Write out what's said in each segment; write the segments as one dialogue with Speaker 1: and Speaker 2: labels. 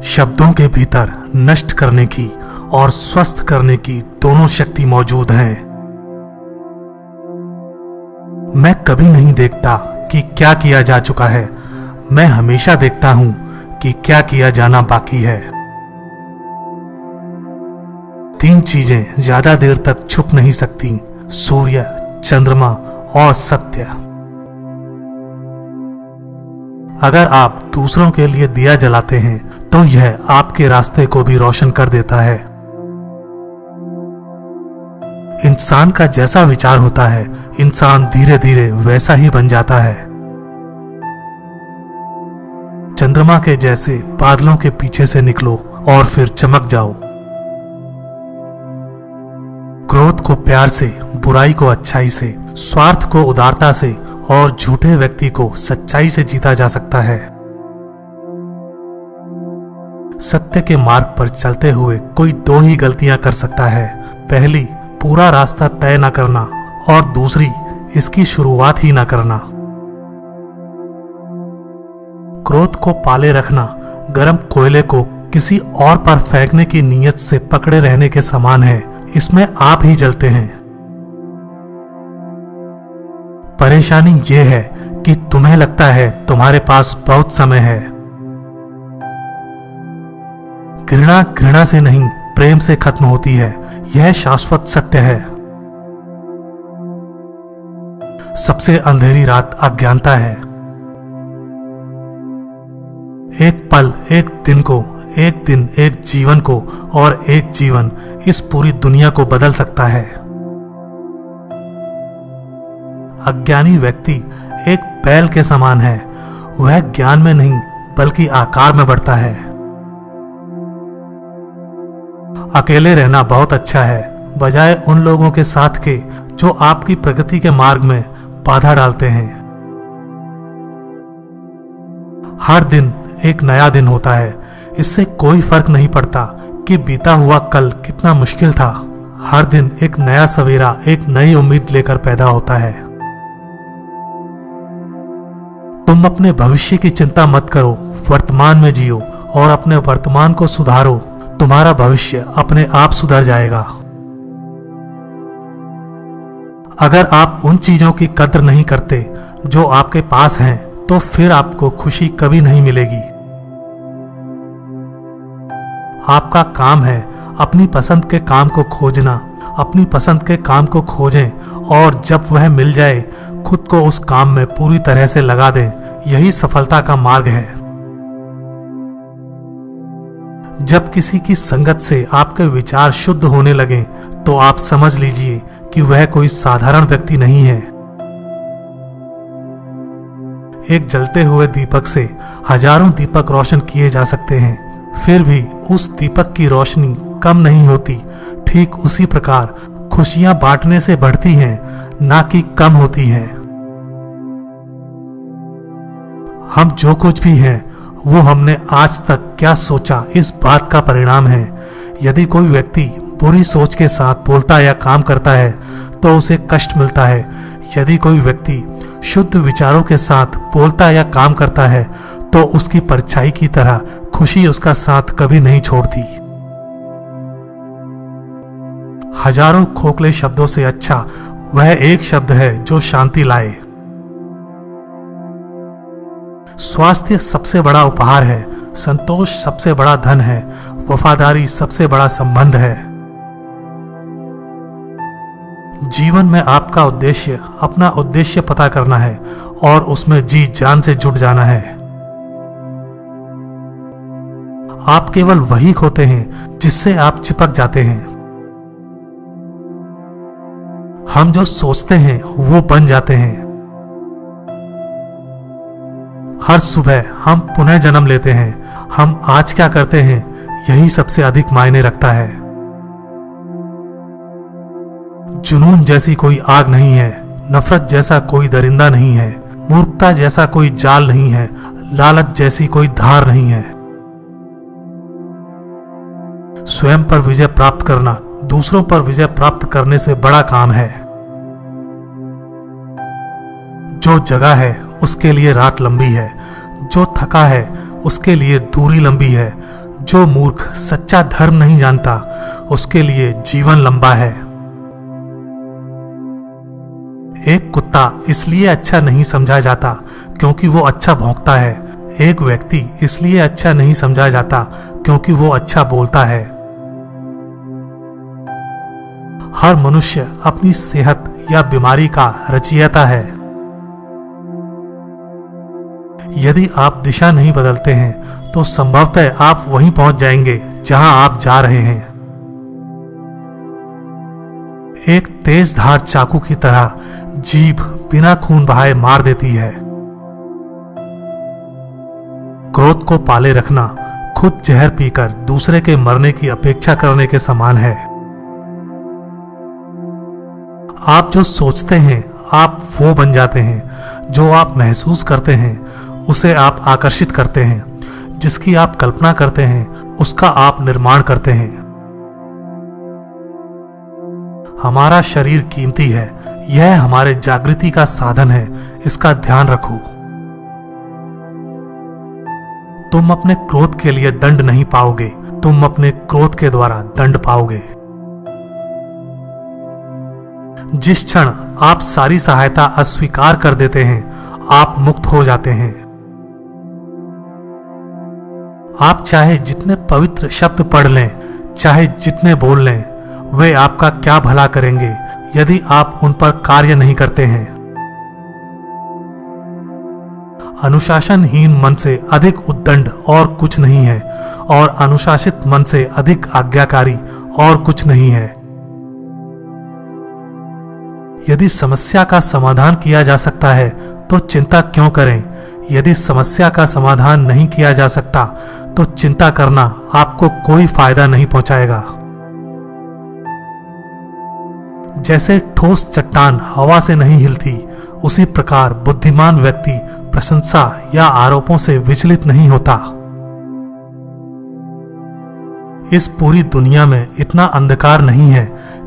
Speaker 1: शब्दों के भीतर नष्ट करने की और स्वस्थ करने की दोनों शक्ति मौजूद हैं। मैं कभी नहीं देखता कि क्या किया जा चुका है, मैं हमेशा देखता हूं कि क्या किया जाना बाकी है। तीन चीजें ज्यादा देर तक छुप नहीं सकती: सूर्य, चंद्रमा और सत्य। अगर आप दूसरों के लिए दिया जलाते हैं तो यह आपके रास्ते को भी रोशन कर देता है। इंसान का जैसा विचार होता है, इंसान धीरे धीरे वैसा ही बन जाता है। चंद्रमा के जैसे बादलों के पीछे से निकलो और फिर चमक जाओ। क्रोध को प्यार से, बुराई को अच्छाई से, स्वार्थ को उदारता से और झूठे व्यक्ति को सच्चाई से जीता जा सकता है। सत्य के मार्ग पर चलते हुए कोई दो ही गलतियां कर सकता है। पहली, पूरा रास्ता तय न करना, और दूसरी, इसकी शुरुआत ही न करना। क्रोध को पाले रखना गर्म कोयले को किसी और पर फेंकने की नीयत से पकड़े रहने के समान है। इसमें आप ही जलते हैं। परेशानी यह है कि तुम्हें लगता है तुम्हारे पास बहुत समय है। घृणा घृणा से नहीं, प्रेम से खत्म होती है, यह शाश्वत सत्य है। सबसे अंधेरी रात अज्ञानता है। एक पल एक दिन को, एक दिन एक जीवन को, और एक जीवन इस पूरी दुनिया को बदल सकता है। अज्ञानी व्यक्ति एक बैल के समान है। वह ज्ञान में नहीं बल्कि आकार में बढ़ता है। अकेले रहना बहुत अच्छा है, बजाय उन लोगों के साथ के जो आपकी प्रगति के मार्ग में बाधा डालते हैं। हर दिन एक नया दिन होता है। इससे कोई फर्क नहीं पड़ता कि बीता हुआ कल कितना मुश्किल था। हर दिन एक नया सवेरा एक नई उम्मीद लेकर पैदा होता है। तुम अपने भविष्य की चिंता मत करो, वर्तमान में जियो और अपने वर्तमान को सुधारो। तुम्हारा भविष्य अपने आप सुधर जाएगा। अगर आप उन चीजों की कद्र नहीं करते जो आपके पास हैं, तो फिर आपको खुशी कभी नहीं मिलेगी। आपका काम है अपनी पसंद के काम को खोजना। अपनी पसंद के काम को खोजें और जब वह मिल जाए खुद को उस काम में पूरी तरह से लगा दें। यही सफलता का मार्ग है। जब किसी की संगत से आपके विचार शुद्ध होने लगें तो आप समझ लीजिए कि वह कोई साधारण व्यक्ति नहीं है। एक जलते हुए दीपक से हजारों दीपक रोशन किए जा सकते हैं, फिर भी उस दीपक की रोशनी कम नहीं होती। ठीक उसी प्रकार खुशियां बांटने से बढ़ती हैं, ना कि कम होती हैं। हम जो कुछ भी हैं वो हमने आज तक क्या सोचा इस बात का परिणाम है। यदि कोई व्यक्ति बुरी सोच के साथ बोलता या काम करता है तो उसे कष्ट मिलता है। यदि कोई व्यक्ति शुद्ध विचारों के साथ बोलता या काम करता है तो उसकी परछाई की तरह खुशी उसका साथ कभी नहीं छोड़ती। हजारों खोखले शब्दों से अच्छा वह एक शब्द है जो शांति लाए। स्वास्थ्य सबसे बड़ा उपहार है, संतोष सबसे बड़ा धन है, वफादारी सबसे बड़ा संबंध है। जीवन में आपका उद्देश्य अपना उद्देश्य पता करना है और उसमें जी जान से जुट जाना है। आप केवल वही खोते हैं जिससे आप चिपक जाते हैं। हम जो सोचते हैं वो बन जाते हैं। हर सुबह हम पुनः जन्म लेते हैं। हम आज क्या करते हैं यही सबसे अधिक मायने रखता है। जुनून जैसी कोई आग नहीं है, नफरत जैसा कोई दरिंदा नहीं है, मूर्खता जैसा कोई जाल नहीं है, लालच जैसी कोई धार नहीं है। स्वयं पर विजय प्राप्त करना दूसरों पर विजय प्राप्त करने से बड़ा काम है। जो जगा है उसके लिए रात लंबी है, जो थका है उसके लिए दूरी लंबी है, जो मूर्ख सच्चा धर्म नहीं जानता, उसके लिए जीवन लंबा है। एक कुत्ता इसलिए अच्छा नहीं समझा जाता क्योंकि वो अच्छा भौंकता है। एक व्यक्ति इसलिए अच्छा नहीं समझा जाता क्योंकि वो अच्छा बोलता है। हर मनुष्य अपनी सेहत या बीमारी का रचयिता है। यदि आप दिशा नहीं बदलते हैं तो संभवतः आप वहीं पहुंच जाएंगे जहां आप जा रहे हैं। एक तेज धार चाकू की तरह जीभ बिना खून बहाए मार देती है। क्रोध को पाले रखना खुद जहर पीकर दूसरे के मरने की अपेक्षा करने के समान है। आप जो सोचते हैं आप वो बन जाते हैं। जो आप महसूस करते हैं उसे आप आकर्षित करते हैं। जिसकी आप कल्पना करते हैं उसका आप निर्माण करते हैं। हमारा शरीर कीमती है। यह हमारे जागृति का साधन है। इसका ध्यान रखो। तुम अपने क्रोध के लिए दंड नहीं पाओगे, तुम अपने क्रोध के द्वारा दंड पाओगे। जिस क्षण आप सारी सहायता अस्वीकार कर देते हैं, आप मुक्त हो जाते हैं। आप चाहे जितने पवित्र शब्द पढ़ लें, चाहे जितने बोल लें, वे आपका क्या भला करेंगे यदि आप उन पर कार्य नहीं करते हैं। अनुशासनहीन मन से अधिक उद्दंड और कुछ नहीं है, और अनुशासित मन से अधिक आज्ञाकारी और कुछ नहीं है। यदि समस्या का समाधान किया जा सकता है तो चिंता क्यों करें। यदि समस्या का समाधान नहीं किया जा सकता तो चिंता करना आपको कोई फायदा नहीं पहुंचाएगा। जैसे ठोस चट्टान हवा से नहीं हिलती, उसी प्रकार बुद्धिमान व्यक्ति प्रशंसा या आरोपों से विचलित नहीं होता। इस पूरी दुनिया में इतना अंधकार नहीं है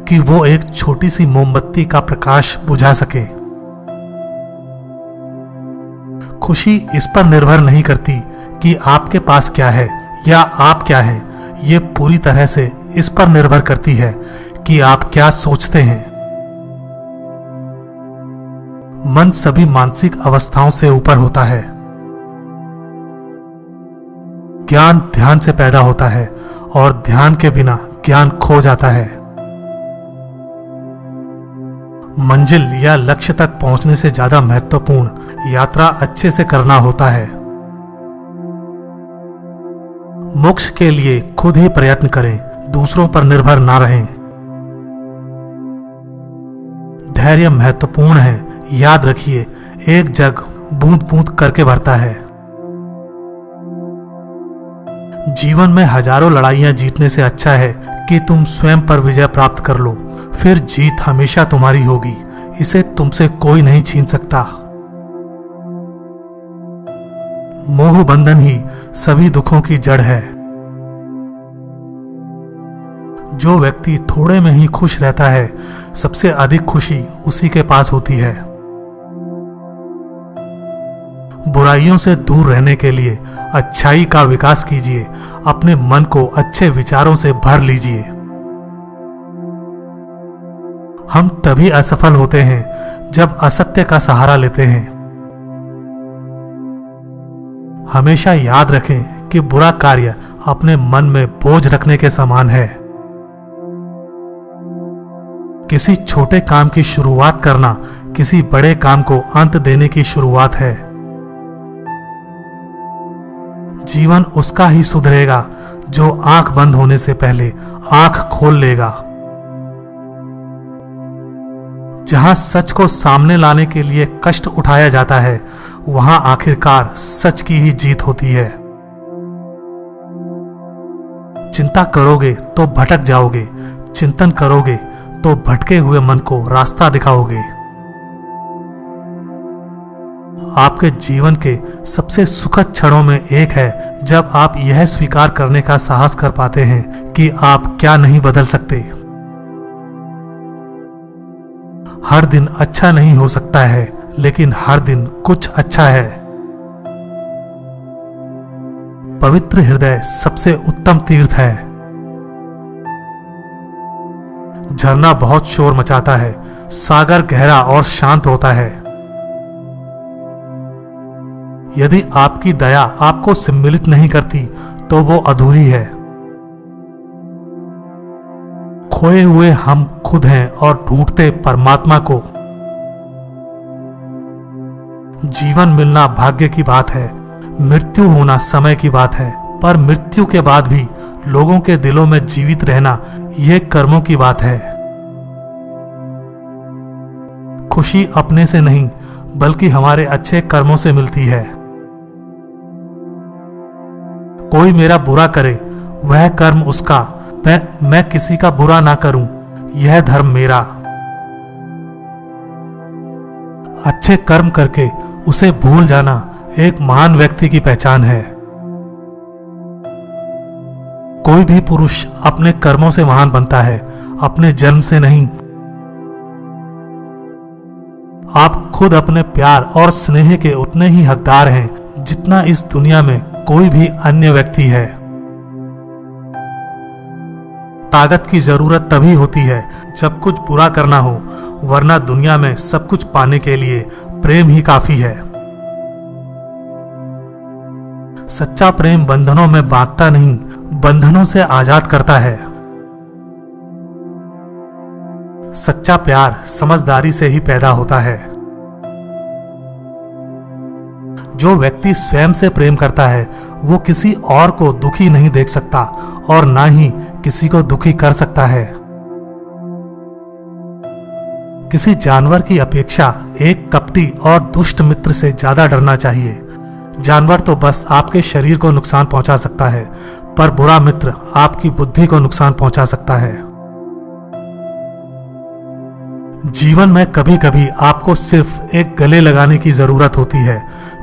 Speaker 1: कि वो एक छोटी सी मोमबत्ती का प्रकाश बुझा सके। खुशी इस पर निर्भर नहीं करती कि आपके पास क्या है या आप क्या हैं। ये पूरी तरह से इस पर निर्भर करती है कि आप क्या सोचते हैं। मन सभी मानसिक अवस्थाओं से ऊपर होता है। ज्ञान ध्यान से पैदा होता है और ध्यान के बिना ज्ञान खो जाता है। मंजिल या लक्ष्य तक पहुंचने से ज्यादा महत्वपूर्ण यात्रा अच्छे से करना होता है। मोक्ष के लिए खुद ही प्रयत्न करें, दूसरों पर निर्भर ना रहें। धैर्य महत्वपूर्ण है। याद रखिए, एक जग बूंद बूंद करके भरता है। जीवन में हजारों लड़ाइयां जीतने से अच्छा है कि तुम स्वयं पर विजय प्राप्त कर लो। फिर जीत हमेशा तुम्हारी होगी। इसे तुमसे कोई नहीं छीन सकता। मोह बंधन ही सभी दुखों की जड़ है। जो व्यक्ति थोड़े में ही खुश रहता है, सबसे अधिक खुशी उसी के पास होती है। बुराइयों से दूर रहने के लिए अच्छाई का विकास कीजिए। अपने मन को अच्छे विचारों से भर लीजिए। हम तभी असफल होते हैं जब असत्य का सहारा लेते हैं। हमेशा याद रखें कि बुरा कार्य अपने मन में बोझ रखने के समान है। किसी छोटे काम की शुरुआत करना किसी बड़े काम को अंत देने की शुरुआत है। जीवन उसका ही सुधरेगा जो आंख बंद होने से पहले आंख खोल लेगा। जहां सच को सामने लाने के लिए कष्ट उठाया जाता है, वहां आखिरकार सच की ही जीत होती है। चिंता करोगे तो भटक जाओगे, चिंतन करोगे तो भटके हुए मन को रास्ता दिखाओगे। आपके जीवन के सबसे सुखद क्षणों में एक है जब आप यह स्वीकार करने का साहस कर पाते हैं कि आप क्या नहीं बदल सकते। हर दिन अच्छा नहीं हो सकता है, लेकिन हर दिन कुछ अच्छा है। पवित्र हृदय सबसे उत्तम तीर्थ है। झरना बहुत शोर मचाता है, सागर गहरा और शांत होता है। यदि आपकी दया आपको सम्मिलित नहीं करती तो वो अधूरी है। खोए हुए हम खुद हैं और ढूंढते परमात्मा को। जीवन मिलना भाग्य की बात है, मृत्यु होना समय की बात है, पर मृत्यु के बाद भी लोगों के दिलों में जीवित रहना यह कर्मों की बात है। खुशी अपने से नहीं बल्कि हमारे अच्छे कर्मों से मिलती है। कोई मेरा बुरा करे वह कर्म उसका, मैं किसी का बुरा ना करूं यह धर्म मेरा। अच्छे कर्म करके उसे भूल जाना एक महान व्यक्ति की पहचान है। कोई भी पुरुष अपने कर्मों से महान बनता है, अपने जन्म से नहीं। आप खुद अपने प्यार और स्नेह के उतने ही हकदार हैं जितना इस दुनिया में कोई भी अन्य व्यक्ति है। ताकत की जरूरत तभी होती है जब कुछ बुरा करना हो, वरना दुनिया में सब कुछ पाने के लिए प्रेम ही काफी है। सच्चा प्रेम बंधनों में बांधता नहीं, बंधनों से आजाद करता है। सच्चा प्यार समझदारी से ही पैदा होता है। जो व्यक्ति स्वयं से प्रेम करता है वो किसी और को दुखी नहीं देख सकता और ना ही किसी को दुखी कर सकता है। किसी जानवर की अपेक्षा एक कपटी और दुष्ट मित्र से ज्यादा डरना चाहिए। जानवर तो बस आपके शरीर को नुकसान पहुंचा सकता है, पर बुरा मित्र आपकी बुद्धि को नुकसान पहुंचा सकता है। जीवन में कभी कभी आपको सिर्फ एक गले लगाने की जरूरत होती है।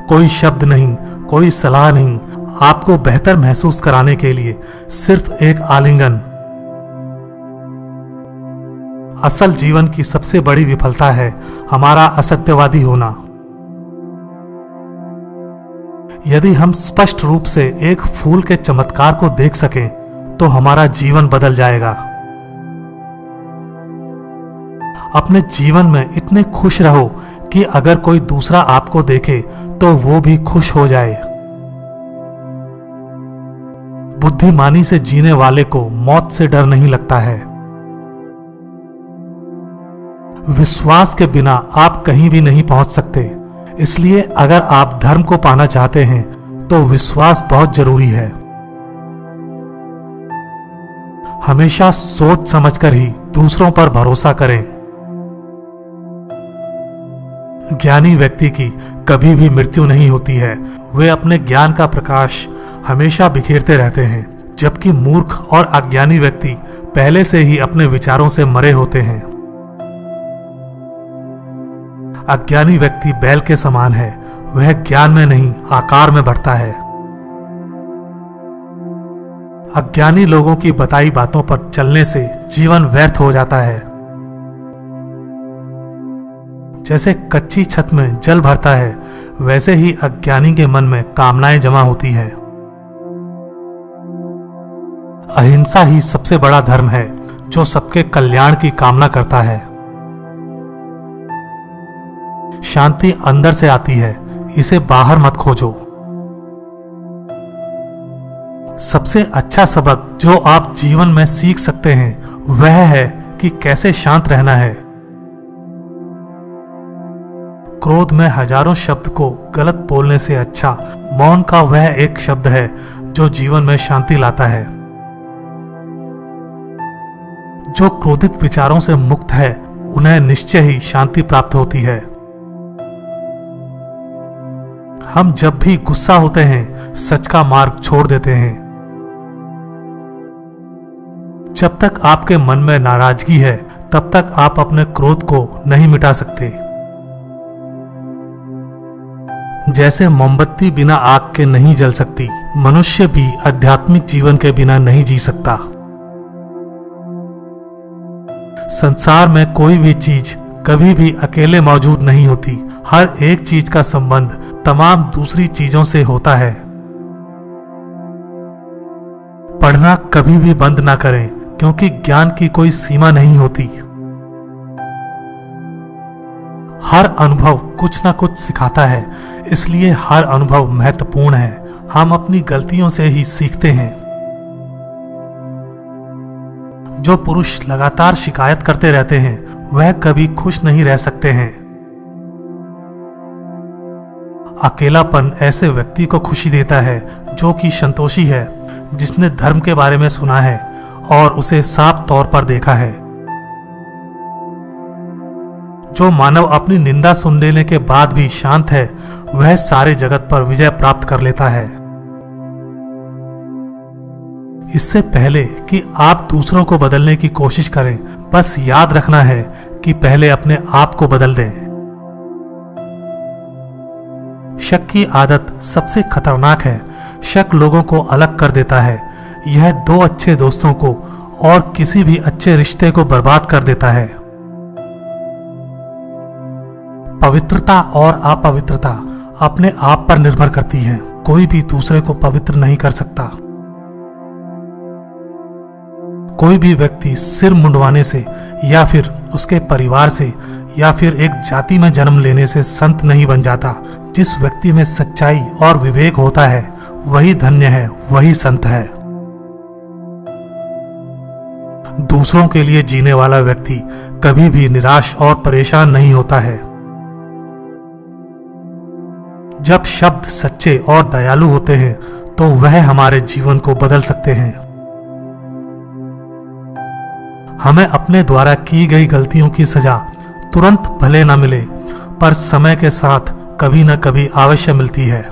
Speaker 1: कोई शब्द नहीं, कोई सलाह नहीं, आपको बेहतर महसूस कराने के लिए सिर्फ एक आलिंगन। असल जीवन की सबसे बड़ी विफलता है हमारा असत्यवादी होना। यदि हम स्पष्ट रूप से एक फूल के चमत्कार को देख सकें तो हमारा जीवन बदल जाएगा। अपने जीवन में इतने खुश रहो कि अगर कोई दूसरा आपको देखे तो वो भी खुश हो जाए। बुद्धिमानी से जीने वाले को मौत से डर नहीं लगता है। विश्वास के बिना आप कहीं भी नहीं पहुंच सकते, इसलिए अगर आप धर्म को पाना चाहते हैं तो विश्वास बहुत जरूरी है। हमेशा सोच समझकर ही दूसरों पर भरोसा करें। ज्ञानी व्यक्ति की कभी भी मृत्यु नहीं होती है, वे अपने ज्ञान का प्रकाश हमेशा बिखेरते रहते हैं, जबकि मूर्ख और अज्ञानी व्यक्ति पहले से ही अपने विचारों से मरे होते हैं। अज्ञानी व्यक्ति बैल के समान है, वह ज्ञान में नहीं आकार में बढ़ता है। अज्ञानी लोगों की बताई बातों पर चलने से जीवन व्यर्थ हो जाता है। जैसे कच्ची छत में जल भरता है, वैसे ही अज्ञानी के मन में कामनाएं जमा होती हैं। अहिंसा ही सबसे बड़ा धर्म है जो सबके कल्याण की कामना करता है। शांति अंदर से आती है, इसे बाहर मत खोजो। सबसे अच्छा सबक जो आप जीवन में सीख सकते हैं वह है कि कैसे शांत रहना है। क्रोध में हजारों शब्द को गलत बोलने से अच्छा मौन का वह एक शब्द है जो जीवन में शांति लाता है। जो क्रोधित विचारों से मुक्त है उन्हें निश्चय ही शांति प्राप्त होती है। हम जब भी गुस्सा होते हैं सच का मार्ग छोड़ देते हैं। जब तक आपके मन में नाराजगी है तब तक आप अपने क्रोध को नहीं मिटा सकते। जैसे मोमबत्ती बिना आग के नहीं जल सकती, मनुष्य भी आध्यात्मिक जीवन के बिना नहीं जी सकता। संसार में कोई भी चीज कभी भी अकेले मौजूद नहीं होती। हर एक चीज का संबंध तमाम दूसरी चीजों से होता है। पढ़ना कभी भी बंद ना करें, क्योंकि ज्ञान की कोई सीमा नहीं होती। हर अनुभव कुछ ना कुछ सिखाता है, इसलिए हर अनुभव महत्वपूर्ण है। हम अपनी गलतियों से ही सीखते हैं। जो पुरुष लगातार शिकायत करते रहते हैं वह कभी खुश नहीं रह सकते हैं। अकेलापन ऐसे व्यक्ति को खुशी देता है जो कि संतोषी है, जिसने धर्म के बारे में सुना है और उसे साफ तौर पर देखा है। जो मानव अपनी निंदा सुन लेने के बाद भी शांत है, वह सारे जगत पर विजय प्राप्त कर लेता है। इससे पहले कि आप दूसरों को बदलने की कोशिश करें, बस याद रखना है कि पहले अपने आप को बदल दें। शक की आदत सबसे खतरनाक है। शक लोगों को अलग कर देता है। यह दो अच्छे दोस्तों को और किसी भी अच्छे रिश्ते को बर्बाद कर देता है। पवित्रता और अपवित्रता अपने आप पर निर्भर करती है। कोई भी दूसरे को पवित्र नहीं कर सकता। कोई भी व्यक्ति सिर मुंडवाने से या फिर उसके परिवार से या फिर एक जाति में जन्म लेने से संत नहीं बन जाता। जिस व्यक्ति में सच्चाई और विवेक होता है वही धन्य है, वही संत है। दूसरों के लिए जीने वाला व्यक्ति कभी भी निराश और परेशान नहीं होता है। जब शब्द सच्चे और दयालु होते हैं तो वह हमारे जीवन को बदल सकते हैं। हमें अपने द्वारा की गई गलतियों की सजा तुरंत भले न मिले, पर समय के साथ कभी न कभी अवश्य मिलती है।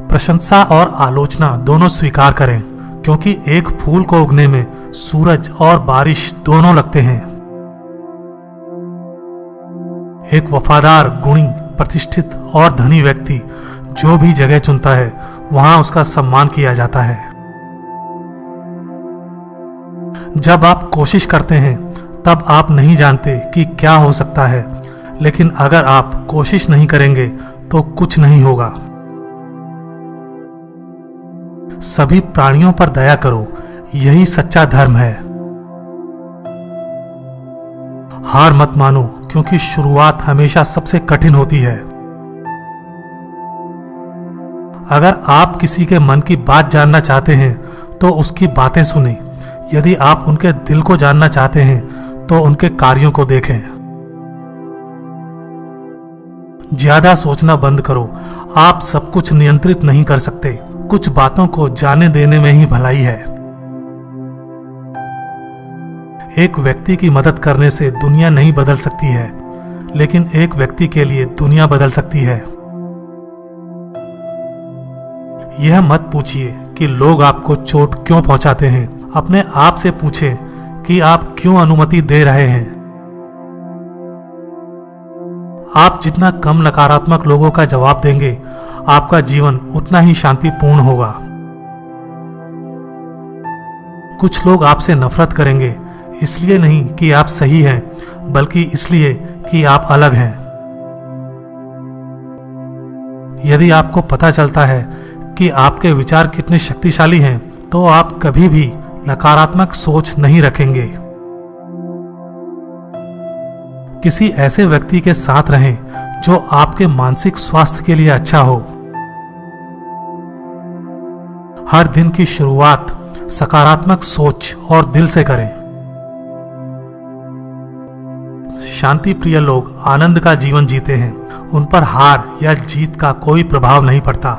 Speaker 1: प्रशंसा और आलोचना दोनों स्वीकार करें, क्योंकि एक फूल को उगने में सूरज और बारिश दोनों लगते हैं। एक वफादार, गुणी, प्रतिष्ठित और धनी व्यक्ति जो भी जगह चुनता है वहां उसका सम्मान किया जाता है। जब आप कोशिश करते हैं तब आप नहीं जानते कि क्या हो सकता है, लेकिन अगर आप कोशिश नहीं करेंगे तो कुछ नहीं होगा। सभी प्राणियों पर दया करो, यही सच्चा धर्म है। हार मत मानो, क्योंकि शुरुआत हमेशा सबसे कठिन होती है। अगर आप किसी के मन की बात जानना चाहते हैं तो उसकी बातें सुनें। यदि आप उनके दिल को जानना चाहते हैं तो उनके कार्यों को देखें। ज्यादा सोचना बंद करो। आप सब कुछ नियंत्रित नहीं कर सकते। कुछ बातों को जाने देने में ही भलाई है। एक व्यक्ति की मदद करने से दुनिया नहीं बदल सकती है, लेकिन एक व्यक्ति के लिए दुनिया बदल सकती है। यह मत पूछिए कि लोग आपको चोट क्यों पहुंचाते हैं। अपने आप से पूछें कि आप क्यों अनुमति दे रहे हैं। आप जितना कम नकारात्मक लोगों का जवाब देंगे, आपका जीवन उतना ही शांतिपूर्ण होगा। कुछ लोग आपसे नफरत करेंगे, इसलिए नहीं कि आप सही हैं, बल्कि इसलिए कि आप अलग हैं। यदि आपको पता चलता है कि आपके विचार कितने शक्तिशाली हैं, तो आप कभी भी नकारात्मक सोच नहीं रखेंगे। किसी ऐसे व्यक्ति के साथ रहें जो आपके मानसिक स्वास्थ्य के लिए अच्छा हो। हर दिन की शुरुआत सकारात्मक सोच और दिल से करें। शांति प्रिय लोग आनंद का जीवन जीते हैं। उन पर हार या जीत का कोई प्रभाव नहीं पड़ता।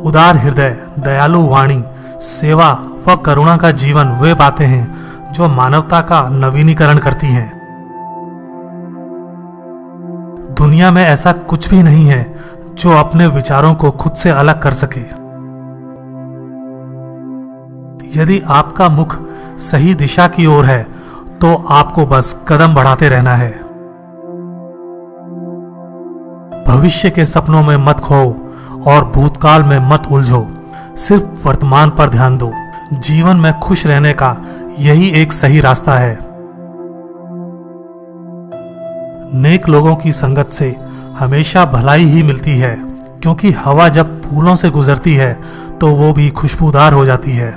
Speaker 1: उदार हृदय, दयालु वाणी, सेवा व करुणा का जीवन वे बातें हैं जो मानवता का नवीनीकरण करती हैं। दुनिया में ऐसा कुछ भी नहीं है जो अपने विचारों को खुद से अलग कर सके। यदि आपका मुख सही दिशा की ओर है तो आपको बस कदम बढ़ाते रहना है। भविष्य के सपनों में मत खोओ और भूतकाल में मत उलझो। सिर्फ वर्तमान पर ध्यान दो। जीवन में खुश रहने का यही एक सही रास्ता है। नेक लोगों की संगत से हमेशा भलाई ही मिलती है, क्योंकि हवा जब फूलों से गुजरती है तो वो भी खुशबूदार हो जाती है।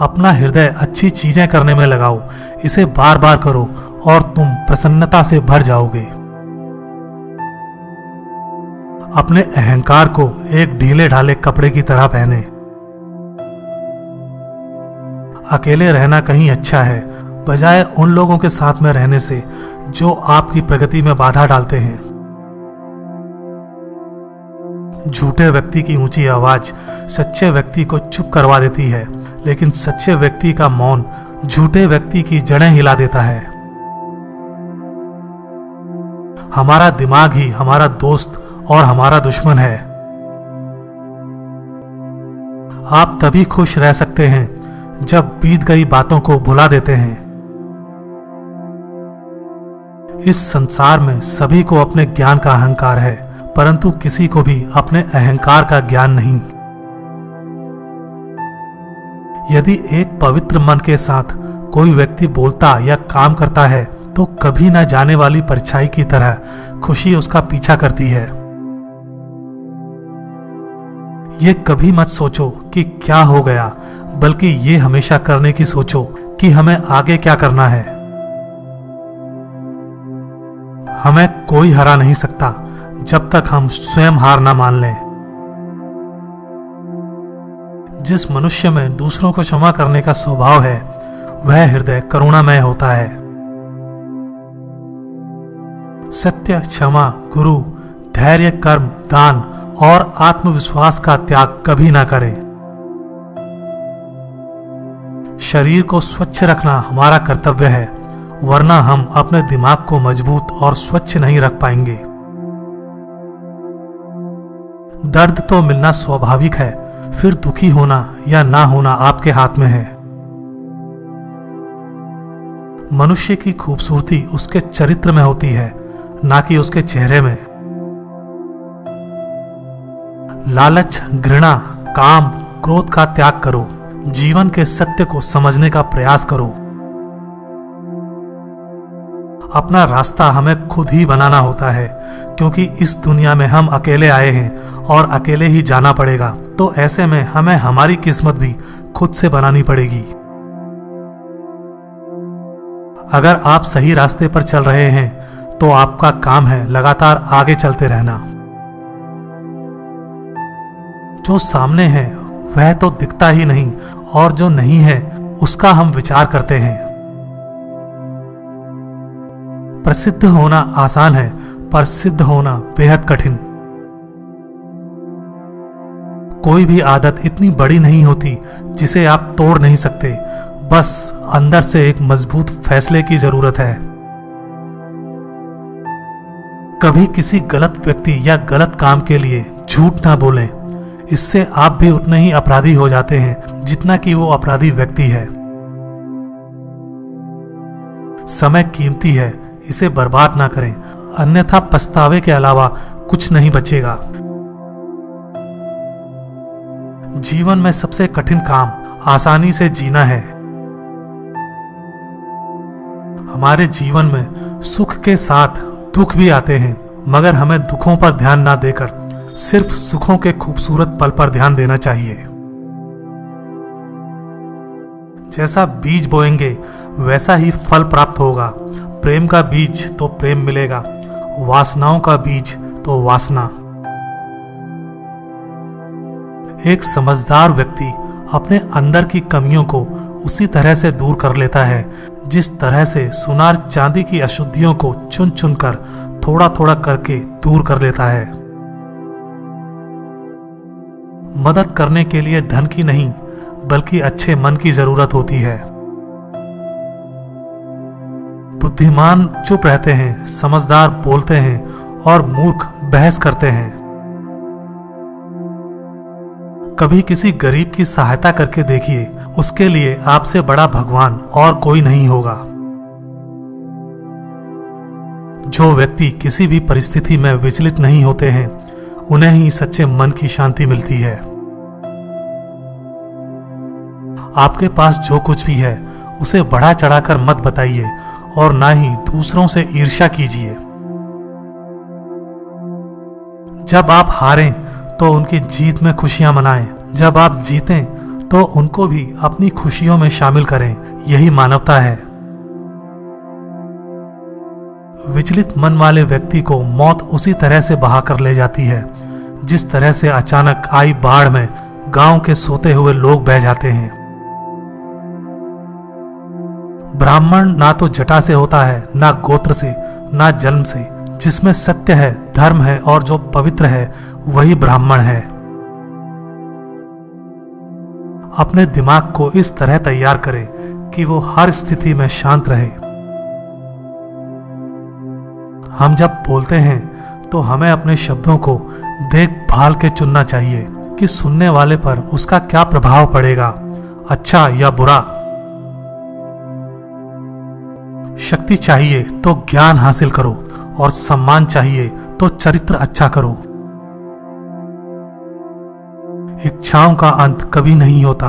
Speaker 1: अपना हृदय अच्छी चीजें करने में लगाओ, इसे बार बार करो और तुम प्रसन्नता से भर जाओगे। अपने अहंकार को एक ढीले ढाले कपड़े की तरह पहने। अकेले रहना कहीं अच्छा है, बजाय उन लोगों के साथ में रहने से जो आपकी प्रगति में बाधा डालते हैं। झूठे व्यक्ति की ऊंची आवाज सच्चे व्यक्ति को चुप करवा देती है, लेकिन सच्चे व्यक्ति का मौन झूठे व्यक्ति की जड़ें हिला देता है। हमारा दिमाग ही हमारा दोस्त और हमारा दुश्मन है। आप तभी खुश रह सकते हैं जब बीत गई बातों को भुला देते हैं। इस संसार में सभी को अपने ज्ञान का अहंकार है, परंतु किसी को भी अपने अहंकार का ज्ञान नहीं। यदि एक पवित्र मन के साथ कोई व्यक्ति बोलता या काम करता है तो कभी न जाने वाली परछाई की तरह खुशी उसका पीछा करती है। ये कभी मत सोचो कि क्या हो गया, बल्कि ये हमेशा करने की सोचो कि हमें आगे क्या करना है। हमें कोई हरा नहीं सकता जब तक हम स्वयं हार ना मान लें। जिस मनुष्य में दूसरों को क्षमा करने का स्वभाव है वह हृदय करुणामय होता है। सत्य, क्षमा, गुरु, धैर्य, कर्म, दान और आत्मविश्वास का त्याग कभी ना करें। शरीर को स्वच्छ रखना हमारा कर्तव्य है, वरना हम अपने दिमाग को मजबूत और स्वच्छ नहीं रख पाएंगे। दर्द तो मिलना स्वाभाविक है, फिर दुखी होना या ना होना आपके हाथ में है। मनुष्य की खूबसूरती उसके चरित्र में होती है, ना कि उसके चेहरे में। लालच, घृणा, काम, क्रोध का त्याग करो। जीवन के सत्य को समझने का प्रयास करो। अपना रास्ता हमें खुद ही बनाना होता है, क्योंकि इस दुनिया में हम अकेले आए हैं और अकेले ही जाना पड़ेगा। तो ऐसे में हमें हमारी किस्मत भी खुद से बनानी पड़ेगी। अगर आप सही रास्ते पर चल रहे हैं तो आपका काम है लगातार आगे चलते रहना। जो सामने है वह तो दिखता ही नहीं, और जो नहीं है उसका हम विचार करते हैं। प्रसिद्ध होना आसान है, पर सिद्ध होना बेहद कठिन। कोई भी आदत इतनी बड़ी नहीं होती जिसे आप तोड़ नहीं सकते, बस अंदर से एक मजबूत फैसले की जरूरत है। कभी किसी गलत व्यक्ति या गलत काम के लिए झूठ ना बोलें, इससे आप भी उतने ही अपराधी हो जाते हैं जितना कि वो अपराधी व्यक्ति है। समय कीमती है, इसे बर्बाद ना करें, अन्यथा पछतावे के अलावा कुछ नहीं बचेगा। जीवन में सबसे कठिन काम आसानी से जीना है। हमारे जीवन में सुख के साथ दुख भी आते हैं, मगर हमें दुखों पर ध्यान ना देकर सिर्फ सुखों के खूबसूरत पल पर ध्यान देना चाहिए। जैसा बीज बोएंगे वैसा ही फल प्राप्त होगा। प्रेम का बीज तो प्रेम मिलेगा, वासनाओं का बीज तो वासना। एक समझदार व्यक्ति अपने अंदर की कमियों को उसी तरह से दूर कर लेता है जिस तरह से सुनार चांदी की अशुद्धियों को चुन चुनकर थोड़ा थोड़ा करके दूर कर लेता है। मदद करने के लिए धन की नहीं, बल्कि अच्छे मन की जरूरत होती है। बुद्धिमान चुप रहते हैं, समझदार बोलते हैं और मूर्ख बहस करते हैं। कभी किसी गरीब की सहायता करके देखिए, उसके लिए आपसे बड़ा भगवान और कोई नहीं होगा। जो व्यक्ति किसी भी परिस्थिति में विचलित नहीं होते हैं, उन्हें ही सच्चे मन की शांति मिलती है। आपके पास जो कुछ भी है उसे बढ़ा चढ़ाकर मत बताइए और ना ही दूसरों से ईर्ष्या कीजिए। जब आप हारें तो उनकी जीत में खुशियां मनाएं, जब आप जीतें तो उनको भी अपनी खुशियों में शामिल करें। यही मानवता है। विचलित मन वाले व्यक्ति को मौत उसी तरह से बहाकर ले जाती है जिस तरह से अचानक आई बाढ़ में गांव के सोते हुए लोग बह जाते हैं। ब्राह्मण ना तो जटा से होता है, ना गोत्र से, ना जन्म से। जिसमें सत्य है, धर्म है और जो पवित्र है वही ब्राह्मण है। अपने दिमाग को इस तरह तैयार करें कि वो हर स्थिति में शांत रहे। हम जब बोलते हैं तो हमें अपने शब्दों को देखभाल के चुनना चाहिए कि सुनने वाले पर उसका क्या प्रभाव पड़ेगा, अच्छा या बुरा। शक्ति चाहिए तो ज्ञान हासिल करो और सम्मान चाहिए तो चरित्र अच्छा करो। इच्छाओं का अंत कभी नहीं होता।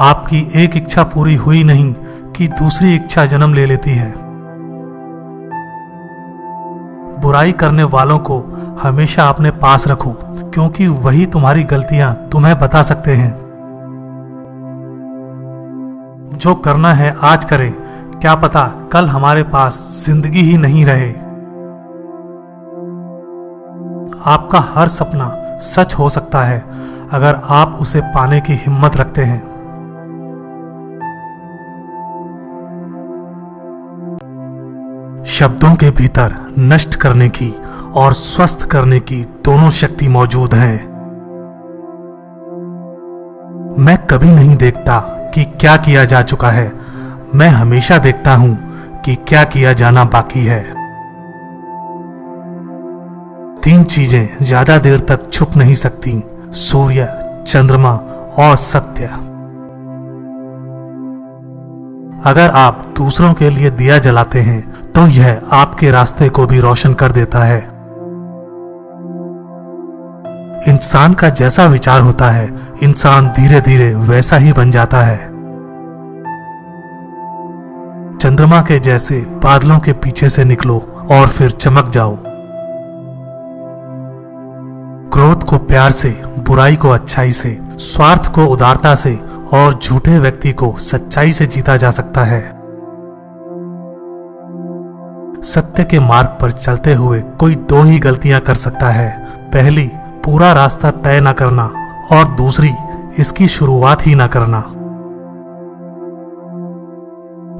Speaker 1: आपकी एक इच्छा पूरी हुई नहीं कि दूसरी इच्छा जन्म ले लेती है। बुराई करने वालों को हमेशा अपने पास रखो क्योंकि वही तुम्हारी गलतियां तुम्हें बता सकते हैं। जो करना है आज करें, क्या पता कल हमारे पास जिंदगी ही नहीं रहे। आपका हर सपना सच हो सकता है अगर आप उसे पाने की हिम्मत रखते हैं। शब्दों के भीतर नष्ट करने की और स्वस्थ करने की दोनों शक्ति मौजूद है। मैं कभी नहीं देखता कि क्या किया जा चुका है, मैं हमेशा देखता हूं कि क्या किया जाना बाकी है। तीन चीजें ज्यादा देर तक छुप नहीं सकती, सूर्य, चंद्रमा और सत्य। अगर आप दूसरों के लिए दिया जलाते हैं तो यह आपके रास्ते को भी रोशन कर देता है। इंसान का जैसा विचार होता है, इंसान धीरे धीरे वैसा ही बन जाता है। चंद्रमा के जैसे बादलों के पीछे से निकलो और फिर चमक जाओ। क्रोध को प्यार से, बुराई को अच्छाई से, स्वार्थ को उदारता से और झूठे व्यक्ति को सच्चाई से जीता जा सकता है। सत्य के मार्ग पर चलते हुए कोई दो ही गलतियां कर सकता है। पहली, पूरा रास्ता तय न करना और दूसरी, इसकी शुरुआत ही न करना।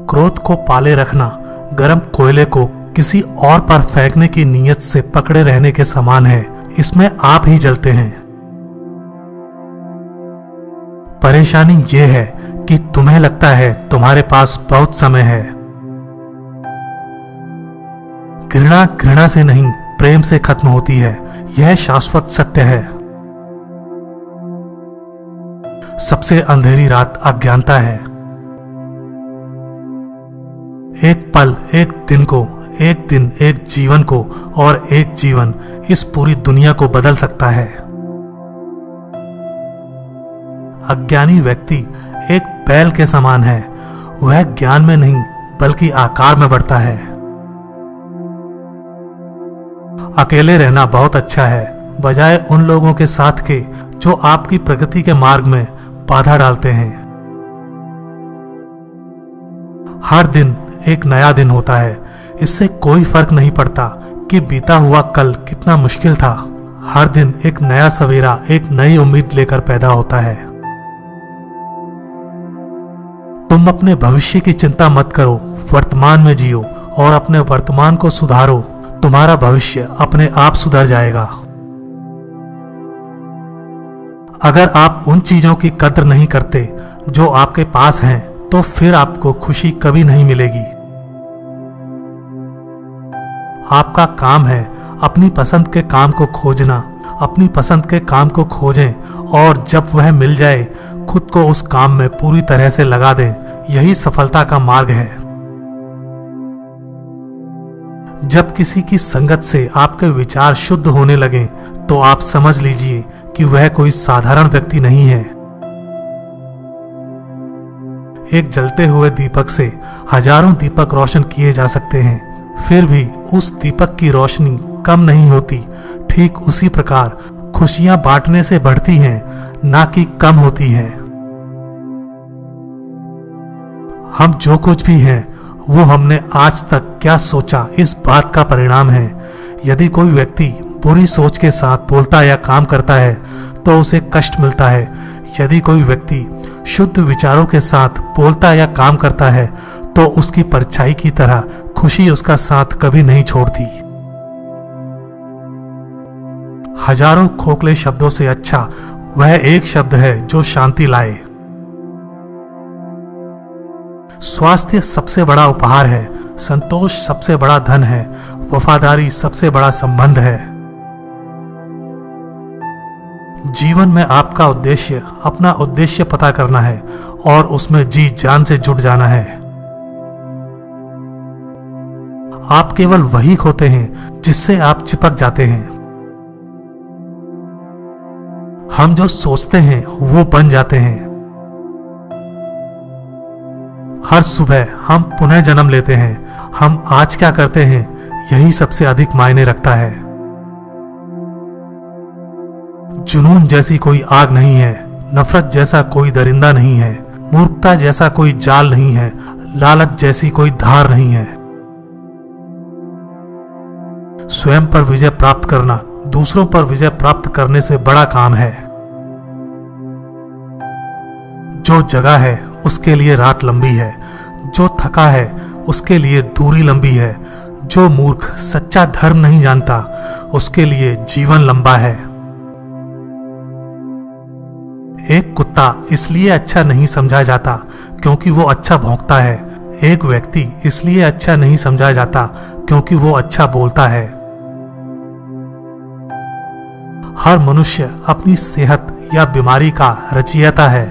Speaker 1: क्रोध को पाले रखना गर्म कोयले को किसी और पर फेंकने की नीयत से पकड़े रहने के समान है। इसमें आप ही जलते हैं। परेशानी यह है कि तुम्हें लगता है तुम्हारे पास बहुत समय है। घृणा घृणा से नहीं, प्रेम से खत्म होती है। यह शाश्वत सत्य है। सबसे अंधेरी रात अज्ञानता है। एक पल एक दिन को, एक दिन एक जीवन को और एक जीवन इस पूरी दुनिया को बदल सकता है। अज्ञानी व्यक्ति एक बैल के समान है। वह ज्ञान में नहीं बल्कि आकार में बढ़ता है। अकेले रहना बहुत अच्छा है, बजाय उन लोगों के साथ के जो आपकी प्रगति के मार्ग में बाधा डालते हैं। हर दिन एक नया दिन होता है। इससे कोई फर्क नहीं पड़ता कि बीता हुआ कल कितना मुश्किल था। हर दिन एक नया सवेरा एक नई उम्मीद लेकर पैदा होता है। तुम अपने भविष्य की चिंता मत करो, वर्तमान में जियो और अपने वर्तमान को सुधारो। तुम्हारा भविष्य अपने आप सुधर जाएगा। अगर आप उन चीजों की कद्र नहीं करते जो आपके पास हैं, तो फिर आपको खुशी कभी नहीं मिलेगी। आपका काम है अपनी पसंद के काम को खोजना। अपनी पसंद के काम को खोजें और जब वह मिल जाए खुद को उस काम में पूरी तरह से लगा दें। यही सफलता का मार्ग है। जब किसी की संगत से आपके विचार शुद्ध होने लगें तो आप समझ लीजिए कि वह कोई साधारण व्यक्ति नहीं है। एक जलते हुए दीपक से हजारों दीपक रोशन किए जा सकते हैं, फिर भी उस दीपक की रोशनी कम नहीं होती ठीक उसी प्रकार खुशियां बांटने से बढ़ती हैं, ना कि कम होती हैं। हम जो कुछ भी हैं वो हमने आज तक क्या सोचा इस बात का परिणाम है। यदि कोई व्यक्ति बुरी सोच के साथ बोलता या काम करता है तो उसे कष्ट मिलता है। यदि कोई व्यक्ति शुद्ध विचारों के साथ बोलता या काम करता है तो उसकी परछाई की तरह खुशी उसका साथ कभी नहीं छोड़ती। हजारों खोखले शब्दों से अच्छा वह एक शब्द है जो शांति लाए। स्वास्थ्य सबसे बड़ा उपहार है, संतोष सबसे बड़ा धन है, वफादारी सबसे बड़ा संबंध है। जीवन में आपका उद्देश्य अपना उद्देश्य पता करना है और उसमें जी जान से जुट जाना है। आप केवल वही खोते हैं जिससे आप चिपक जाते हैं। हम जो सोचते हैं वो बन जाते हैं। हर सुबह हम पुनः जन्म लेते हैं। हम आज क्या करते हैं यही सबसे अधिक मायने रखता है। जुनून जैसी कोई आग नहीं है, नफरत जैसा कोई दरिंदा नहीं है, मूर्खता जैसा कोई जाल नहीं है, लालच जैसी कोई धार नहीं है। स्वयं पर विजय प्राप्त करना दूसरों पर विजय प्राप्त करने से बड़ा काम है। जो जगा है उसके लिए रात लंबी है, जो थका है उसके लिए दूरी लंबी है, जो मूर्ख सच्चा धर्म नहीं जानता उसके लिए जीवन लंबा है। एक कुत्ता इसलिए अच्छा नहीं समझा जाता क्योंकि वो अच्छा भौंकता है। एक व्यक्ति इसलिए अच्छा नहीं समझा जाता क्योंकि वो अच्छा बोलता है। हर मनुष्य अपनी सेहत या बीमारी का रचयिता है।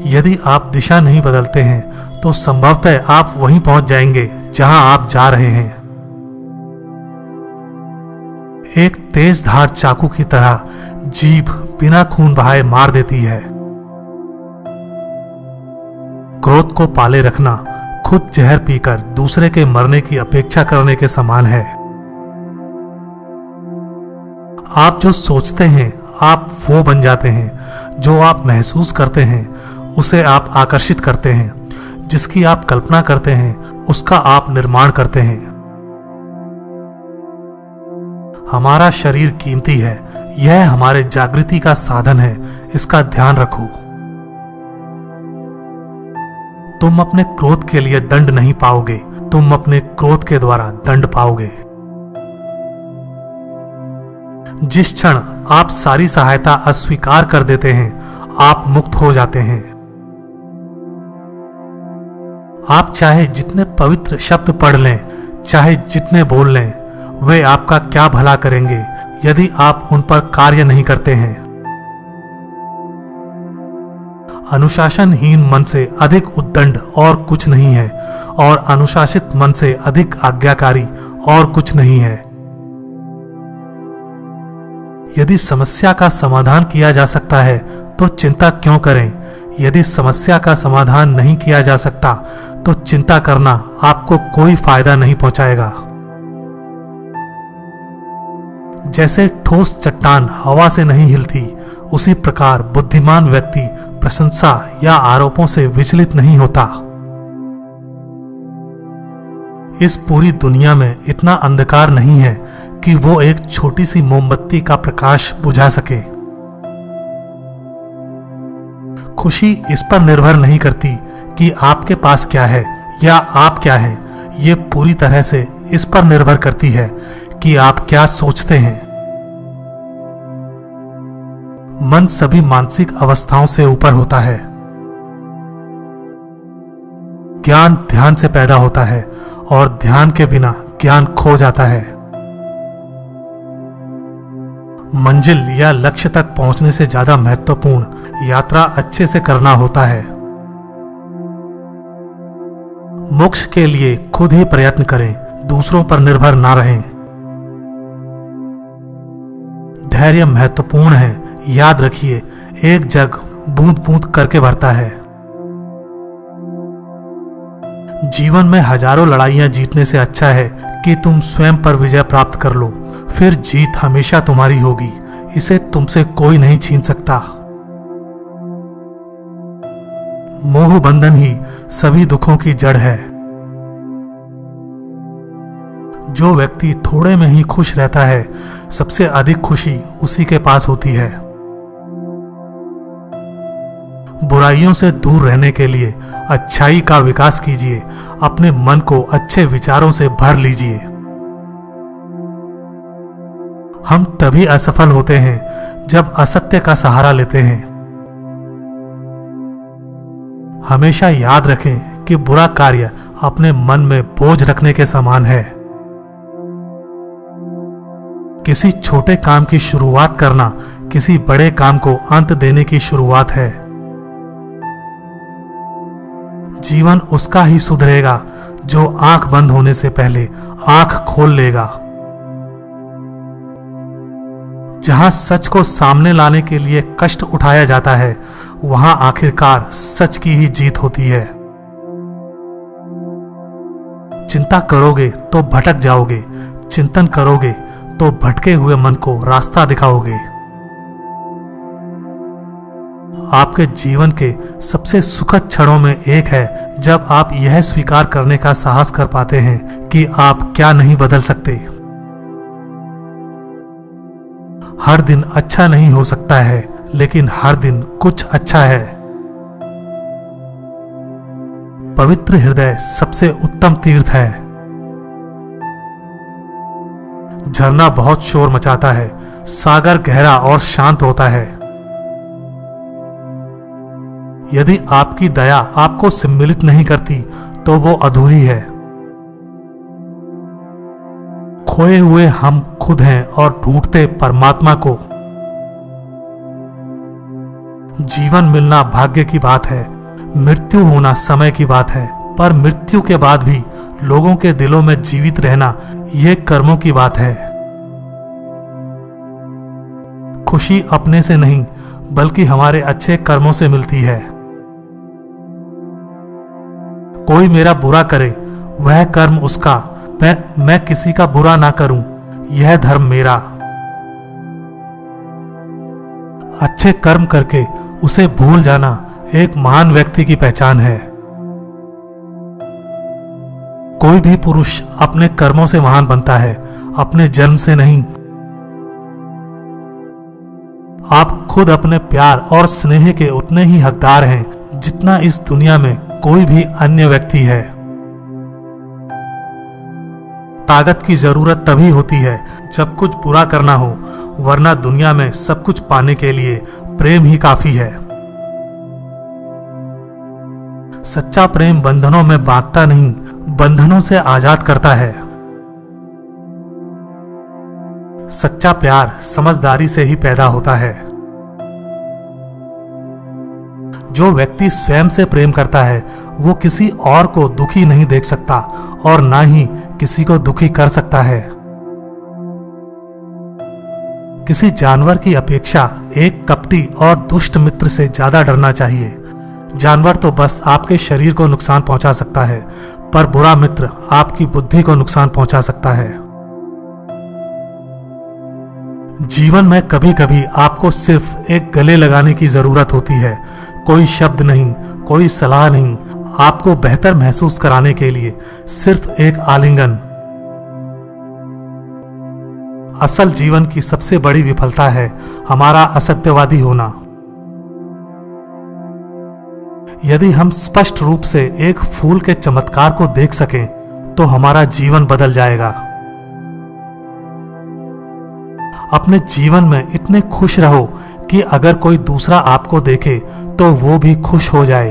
Speaker 1: यदि आप दिशा नहीं बदलते हैं तो संभवतः आप वहीं पहुंच जाएंगे जहां आप जा रहे हैं। एक तेज धार चाकू की तरह जीभ बिना खून बहाए मार देती है। क्रोध को पाले रखना खुद जहर पीकर दूसरे के मरने की अपेक्षा करने के समान है। आप जो सोचते हैं आप वो बन जाते हैं। जो आप महसूस करते हैं उसे आप आकर्षित करते हैं। जिसकी आप कल्पना करते हैं उसका आप निर्माण करते हैं। हमारा शरीर कीमती है, यह हमारे जागृति का साधन है, इसका ध्यान रखो। तुम अपने क्रोध के लिए दंड नहीं पाओगे, तुम अपने क्रोध के द्वारा दंड पाओगे। जिस क्षण आप सारी सहायता अस्वीकार कर देते हैं आप मुक्त हो जाते हैं। आप चाहे जितने पवित्र शब्द पढ़ लें, चाहे जितने बोल लें, वे आपका क्या भला करेंगे यदि आप उन पर कार्य नहीं करते हैं। अनुशासनहीन मन से अधिक उद्दंड और कुछ नहीं है और अनुशासित मन से अधिक आज्ञाकारी और कुछ नहीं है। यदि समस्या का समाधान किया जा सकता है तो चिंता क्यों करें। यदि समस्या का समाधान नहीं किया जा सकता तो चिंता करना आपको कोई फायदा नहीं पहुंचाएगा। जैसे ठोस चट्टान हवा से नहीं हिलती, उसी प्रकार बुद्धिमान व्यक्ति प्रशंसा या आरोपों से विचलित नहीं होता। इस पूरी दुनिया में इतना अंधकार नहीं है कि वो एक छोटी सी मोमबत्ती का प्रकाश बुझा सके। खुशी इस पर निर्भर नहीं करती कि आपके पास क्या है या आप क्या हैं। ये पूरी तरह से इस पर निर्भर करती है कि आप क्या सोचते हैं। मन सभी मानसिक अवस्थाओं से ऊपर होता है। ज्ञान ध्यान से पैदा होता है और ध्यान के बिना ज्ञान खो जाता है। मंजिल या लक्ष्य तक पहुंचने से ज्यादा महत्वपूर्ण यात्रा अच्छे से करना होता है। मोक्ष के लिए खुद ही प्रयत्न करें, दूसरों पर निर्भर ना रहें। धैर्य महत्वपूर्ण है, याद रखिए, एक जग बूंद बूंद करके भरता है। जीवन में हजारों लड़ाइयां जीतने से अच्छा है कि तुम स्वयं पर विजय प्राप्त कर लो, फिर जीत हमेशा तुम्हारी होगी। इसे तुमसे कोई नहीं छीन सकता। मोह बंधन ही सभी दुखों की जड़ है। जो व्यक्ति थोड़े में ही खुश रहता है, सबसे अधिक खुशी उसी के पास होती है। बुराइयों से दूर रहने के लिए अच्छाई का विकास कीजिए। अपने मन को अच्छे विचारों से भर लीजिए। हम तभी असफल होते हैं जब असत्य का सहारा लेते हैं। हमेशा याद रखें कि बुरा कार्य अपने मन में बोझ रखने के समान है। किसी छोटे काम की शुरुआत करना किसी बड़े काम को अंत देने की शुरुआत है। जीवन उसका ही सुधरेगा जो आंख बंद होने से पहले आंख खोल लेगा। जहां सच को सामने लाने के लिए कष्ट उठाया जाता है, वहां आखिरकार सच की ही जीत होती है। चिंता करोगे तो भटक जाओगे, चिंतन करोगे तो भटके हुए मन को रास्ता दिखाओगे। आपके जीवन के सबसे सुखद क्षणों में एक है जब आप यह स्वीकार करने का साहस कर पाते हैं कि आप क्या नहीं बदल सकते। हर दिन अच्छा नहीं हो सकता है, लेकिन हर दिन कुछ अच्छा है। पवित्र हृदय सबसे उत्तम तीर्थ है। झरना बहुत शोर मचाता है, सागर गहरा और शांत होता है। यदि आपकी दया आपको सम्मिलित नहीं करती तो वो अधूरी है। खोए हुए हम खुद हैं और ढूंढते परमात्मा को। जीवन मिलना भाग्य की बात है, मृत्यु होना समय की बात है, पर मृत्यु के बाद भी लोगों के दिलों में जीवित रहना यह कर्मों की बात है। खुशी अपने से नहीं बल्कि हमारे अच्छे कर्मों से मिलती है। कोई मेरा बुरा करे वह कर्म उसका, मैं किसी का बुरा ना करूं यह धर्म मेरा। अच्छे कर्म करके उसे भूल जाना एक महान व्यक्ति की पहचान है। कोई भी पुरुष अपने कर्मों से महान बनता है, अपने जन्म से नहीं। आप खुद अपने प्यार और स्नेह के उतने ही हकदार हैं जितना इस दुनिया में कोई भी अन्य व्यक्ति है। ताकत की जरूरत तभी होती है जब कुछ बुरा करना हो, वरना दुनिया में सब कुछ पाने के लिए प्रेम ही काफी है। सच्चा प्रेम बंधनों में बांधता नहीं, बंधनों से आजाद करता है। सच्चा प्यार समझदारी से ही पैदा होता है। जो व्यक्ति स्वयं से प्रेम करता है वो किसी और को दुखी नहीं देख सकता और ना ही किसी को दुखी कर सकता है। किसी जानवर की अपेक्षा एक कपटी और दुष्ट मित्र से ज्यादा डरना चाहिए। जानवर तो बस आपके शरीर को नुकसान पहुंचा सकता है, पर बुरा मित्र आपकी बुद्धि को नुकसान पहुंचा सकता है। जीवन में कभी कभी आपको सिर्फ एक गले लगाने की जरूरत होती है। कोई शब्द नहीं, कोई सलाह नहीं, आपको बेहतर महसूस कराने के लिए सिर्फ एक आलिंगन। असल जीवन की सबसे बड़ी विफलता है हमारा असत्यवादी होना। यदि हम स्पष्ट रूप से एक फूल के चमत्कार को देख सकें तो हमारा जीवन बदल जाएगा। अपने जीवन में इतने खुश रहो कि अगर कोई दूसरा आपको देखे तो वो भी खुश हो जाए।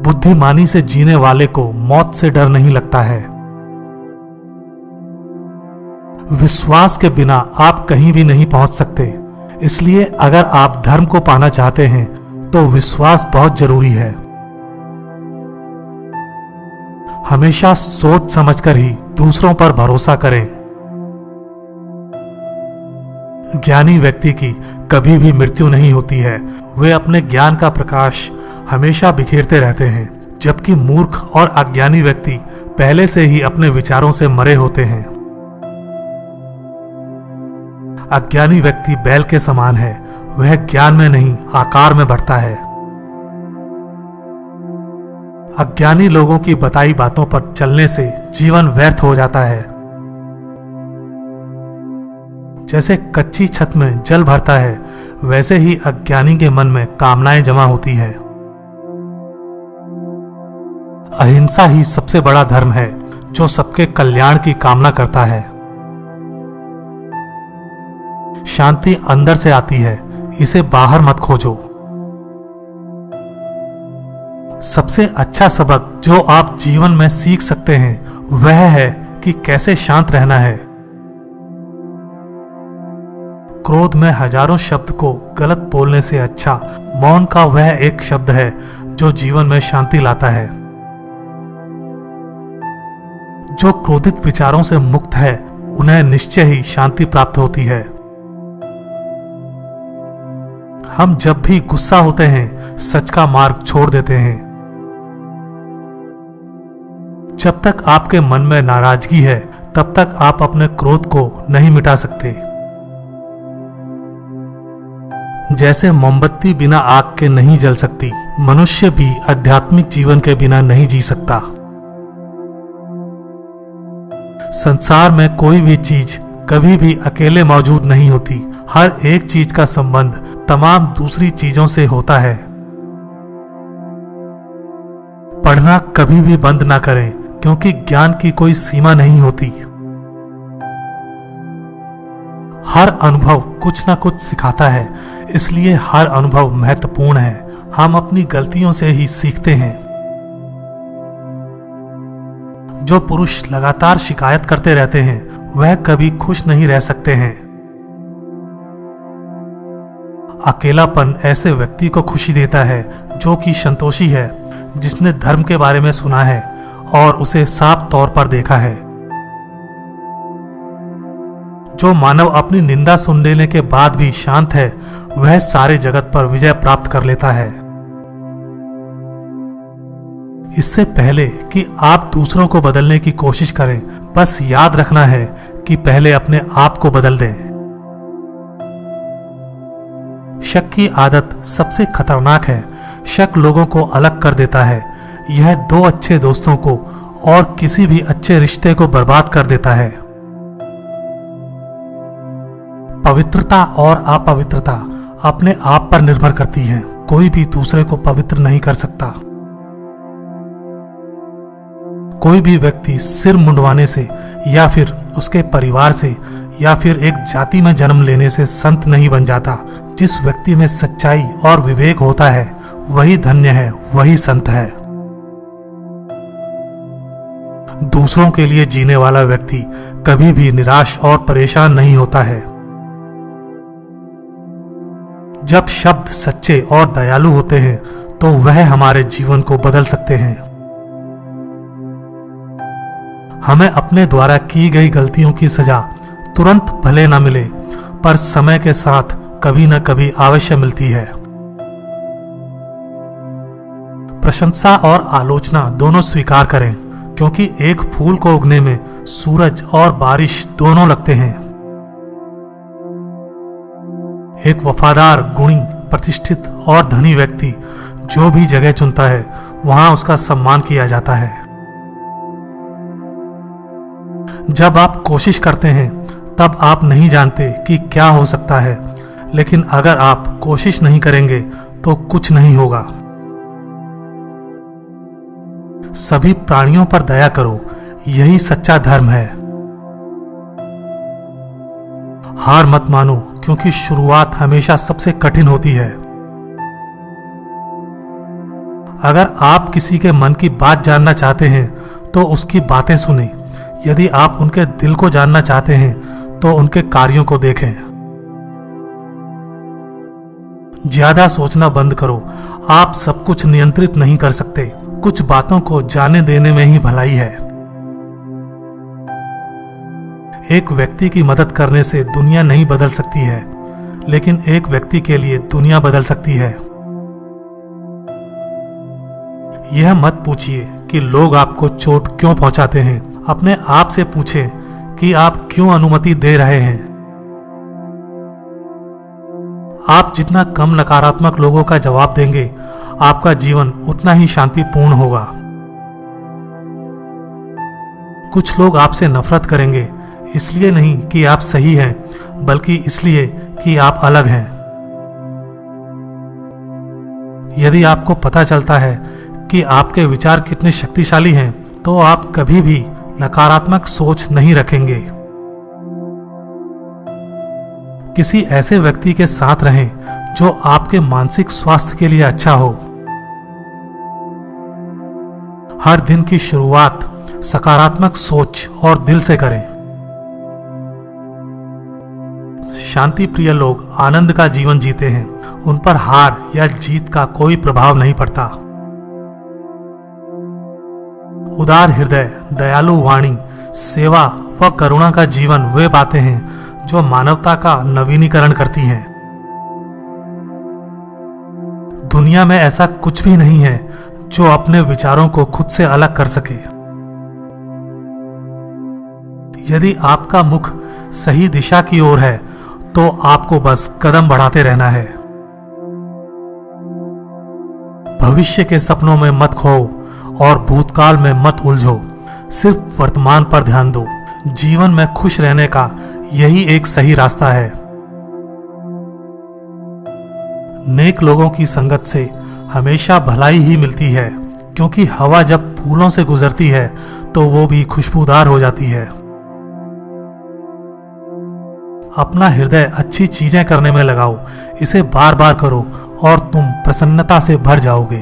Speaker 1: बुद्धिमानी से जीने वाले को मौत से डर नहीं लगता है। विश्वास के बिना आप कहीं भी नहीं पहुंच सकते, इसलिए अगर आप धर्म को पाना चाहते हैं तो विश्वास बहुत जरूरी है। हमेशा सोच समझकर ही दूसरों पर भरोसा करें। ज्ञानी व्यक्ति की कभी भी मृत्यु नहीं होती है। वे अपने ज्ञान का प्रकाश हमेशा बिखेरते रहते हैं, जबकि मूर्ख और अज्ञानी व्यक्ति पहले से ही अपने विचारों से मरे होते हैं। अज्ञानी व्यक्ति बैल के समान है, वह ज्ञान में नहीं आकार में बढ़ता है। अज्ञानी लोगों की बताई बातों पर चलने से जीवन व्यर्थ हो जाता है। जैसे कच्ची छत में जल भरता है, वैसे ही अज्ञानी के मन में कामनाएं जमा होती है। अहिंसा ही सबसे बड़ा धर्म है, जो सबके कल्याण की कामना करता है। शांति अंदर से आती है, इसे बाहर मत खोजो। सबसे अच्छा सबक जो आप जीवन में सीख सकते हैं वह है कि कैसे शांत रहना है। क्रोध में हजारों शब्द को गलत बोलने से अच्छा मौन का वह एक शब्द है जो जीवन में शांति लाता है। जो क्रोधित विचारों से मुक्त है, उन्हें निश्चय ही शांति प्राप्त होती है। हम जब भी गुस्सा होते हैं, सच का मार्ग छोड़ देते हैं। जब तक आपके मन में नाराजगी है, तब तक आप अपने क्रोध को नहीं मिटा सकते। जैसे मोमबत्ती बिना आग के नहीं जल सकती, मनुष्य भी आध्यात्मिक जीवन के बिना नहीं जी सकता। संसार में कोई भी चीज कभी भी अकेले मौजूद नहीं होती। हर एक चीज का संबंध तमाम दूसरी चीजों से होता है। पढ़ना कभी भी बंद ना करें, क्योंकि ज्ञान की कोई सीमा नहीं होती। हर अनुभव कुछ ना कुछ सिखाता है, इसलिए हर अनुभव महत्वपूर्ण है। हम अपनी गलतियों से ही सीखते हैं। जो पुरुष लगातार शिकायत करते रहते हैं, वह कभी खुश नहीं रह सकते हैं। अकेलापन ऐसे व्यक्ति को खुशी देता है जो कि संतोषी है, जिसने धर्म के बारे में सुना है और उसे साफ तौर पर देखा है। जो मानव अपनी निंदा सुन लेने के बाद भी शांत है, वह सारे जगत पर विजय प्राप्त कर लेता है। इससे पहले कि आप दूसरों को बदलने की कोशिश करें, बस याद रखना है कि पहले अपने आप को बदल दें। शक की आदत सबसे खतरनाक है। शक लोगों को अलग कर देता है। यह दो अच्छे दोस्तों को और किसी भी अच्छे रिश्ते को बर्बाद कर देता है। पवित्रता और अपवित्रता अपने आप पर निर्भर करती है। कोई भी दूसरे को पवित्र नहीं कर सकता। कोई भी व्यक्ति सिर मुंडवाने से या फिर उसके परिवार से या फिर एक जाति में जन्म लेने से संत नहीं बन जाता। जिस व्यक्ति में सच्चाई और विवेक होता है, वही धन्य है, वही संत है। दूसरों के लिए जीने वाला व्यक्ति कभी भी निराश और परेशान नहीं होता है। जब शब्द सच्चे और दयालु होते हैं, तो वह हमारे जीवन को बदल सकते हैं। हमें अपने द्वारा की गई गलतियों की सजा तुरंत भले न मिले, पर समय के साथ कभी न कभी अवश्य मिलती है। प्रशंसा और आलोचना दोनों स्वीकार करें, क्योंकि एक फूल को उगने में सूरज और बारिश दोनों लगते हैं। एक वफादार, गुणी, प्रतिष्ठित और धनी व्यक्ति जो भी जगह चुनता है, वहां उसका सम्मान किया जाता है। जब आप कोशिश करते हैं, तब आप नहीं जानते कि क्या हो सकता है, लेकिन अगर आप कोशिश नहीं करेंगे तो कुछ नहीं होगा। सभी प्राणियों पर दया करो, यही सच्चा धर्म है। हार मत मानो, क्योंकि शुरुआत हमेशा सबसे कठिन होती है। अगर आप किसी के मन की बात जानना चाहते हैं, तो उसकी बातें सुनें। यदि आप उनके दिल को जानना चाहते हैं, तो उनके कार्यों को देखें। ज्यादा सोचना बंद करो। आप सब कुछ नियंत्रित नहीं कर सकते। कुछ बातों को जाने देने में ही भलाई है। एक व्यक्ति की मदद करने से दुनिया नहीं बदल सकती है, लेकिन एक व्यक्ति के लिए दुनिया बदल सकती है। यह मत पूछिए कि लोग आपको चोट क्यों पहुंचाते हैं। अपने आप से पूछें कि आप क्यों अनुमति दे रहे हैं। आप जितना कम नकारात्मक लोगों का जवाब देंगे, आपका जीवन उतना ही शांतिपूर्ण होगा। कुछ लोग आपसे नफरत करेंगे, इसलिए नहीं कि आप सही हैं, बल्कि इसलिए कि आप अलग हैं। यदि आपको पता चलता है कि आपके विचार कितने शक्तिशाली हैं, तो आप कभी भी नकारात्मक सोच नहीं रखेंगे। किसी ऐसे व्यक्ति के साथ रहें जो आपके मानसिक स्वास्थ्य के लिए अच्छा हो। हर दिन की शुरुआत सकारात्मक सोच और दिल से करें। शांति प्रिय लोग आनंद का जीवन जीते हैं। उन पर हार या जीत का कोई प्रभाव नहीं पड़ता। उदार हृदय, दयालु वाणी, सेवा व करुणा का जीवन वे बातें हैं जो मानवता का नवीनीकरण करती हैं। दुनिया में ऐसा कुछ भी नहीं है जो अपने विचारों को खुद से अलग कर सके। यदि आपका मुख सही दिशा की ओर है, तो आपको बस कदम बढ़ाते रहना है। भविष्य के सपनों में मत खोओ और भूतकाल में मत उलझो। सिर्फ वर्तमान पर ध्यान दो। जीवन में खुश रहने का यही एक सही रास्ता है। नेक लोगों की संगत से हमेशा भलाई ही मिलती है, क्योंकि हवा जब फूलों से गुजरती है तो वो भी खुशबूदार हो जाती है। अपना हृदय अच्छी चीजें करने में लगाओ। इसे बार बार करो और तुम प्रसन्नता से भर जाओगे।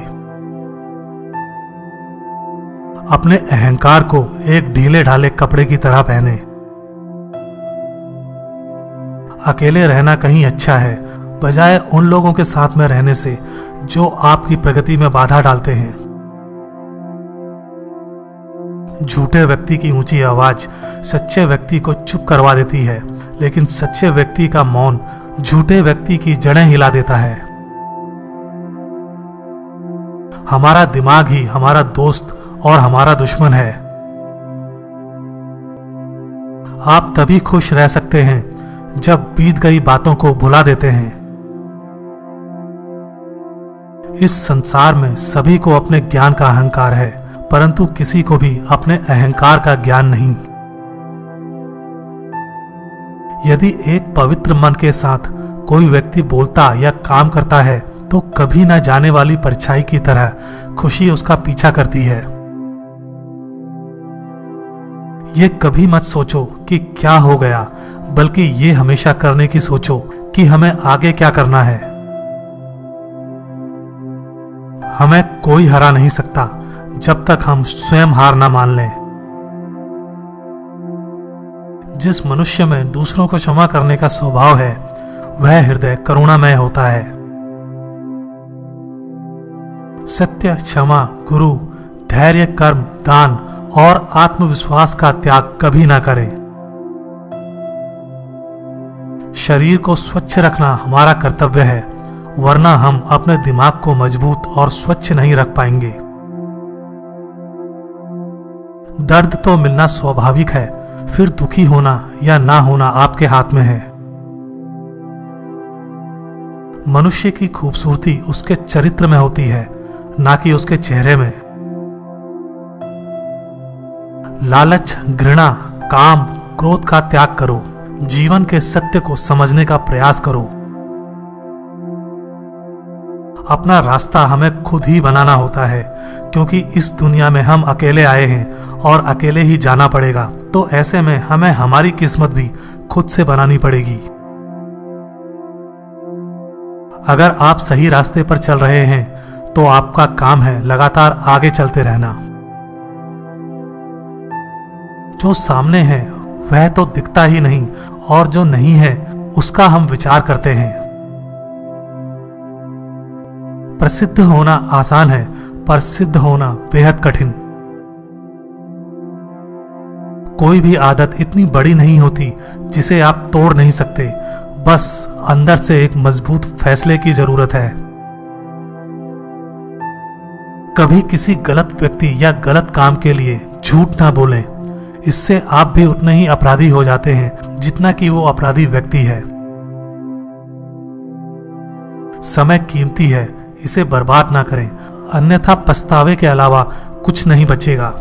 Speaker 1: अपने अहंकार को एक ढीले ढाले कपड़े की तरह पहने। अकेले रहना कहीं अच्छा है, बजाय उन लोगों के साथ में रहने से जो आपकी प्रगति में बाधा डालते हैं। झूठे व्यक्ति की ऊंची आवाज सच्चे व्यक्ति को चुप करवा देती है, लेकिन सच्चे व्यक्ति का मौन झूठे व्यक्ति की जड़ें हिला देता है। हमारा दिमाग ही हमारा दोस्त और हमारा दुश्मन है। आप तभी खुश रह सकते हैं जब बीत गई बातों को भुला देते हैं। इस संसार में सभी को अपने ज्ञान का अहंकार है, परंतु किसी को भी अपने अहंकार का ज्ञान नहीं। यदि एक पवित्र मन के साथ कोई व्यक्ति बोलता या काम करता है, तो कभी न जाने वाली परछाई की तरह खुशी उसका पीछा करती है। ये कभी मत सोचो कि क्या हो गया, बल्कि ये हमेशा करने की सोचो कि हमें आगे क्या करना है। हमें कोई हरा नहीं सकता जब तक हम स्वयं हार ना मान लें। जिस मनुष्य में दूसरों को क्षमा करने का स्वभाव है, वह हृदय करुणामय होता है। सत्य, क्षमा, गुरु, धैर्य, कर्म, दान और आत्मविश्वास का त्याग कभी ना करें। शरीर को स्वच्छ रखना हमारा कर्तव्य है, वरना हम अपने दिमाग को मजबूत और स्वच्छ नहीं रख पाएंगे। दर्द तो मिलना स्वाभाविक है, फिर दुखी होना या ना होना आपके हाथ में है। मनुष्य की खूबसूरती उसके चरित्र में होती है, ना कि उसके चेहरे में। लालच, घृणा, काम, क्रोध का त्याग करो। जीवन के सत्य को समझने का प्रयास करो। अपना रास्ता हमें खुद ही बनाना होता है, क्योंकि इस दुनिया में हम अकेले आए हैं और अकेले ही जाना पड़ेगा। तो ऐसे में हमें हमारी किस्मत भी खुद से बनानी पड़ेगी। अगर आप सही रास्ते पर चल रहे हैं, तो आपका काम है लगातार आगे चलते रहना। जो सामने है वह तो दिखता ही नहीं, और जो नहीं है उसका हम विचार करते हैं। प्रसिद्ध होना आसान है, पर सिद्ध होना बेहद कठिन। कोई भी आदत इतनी बड़ी नहीं होती जिसे आप तोड़ नहीं सकते, बस अंदर से एक मजबूत फैसले की जरूरत है। कभी किसी गलत व्यक्ति या गलत काम के लिए झूठ ना बोलें। इससे आप भी उतने ही अपराधी हो जाते हैं जितना कि वो अपराधी व्यक्ति है। समय कीमती है, इसे बर्बाद ना करें, अन्यथा पछतावे के अलावा कुछ नहीं बचेगा।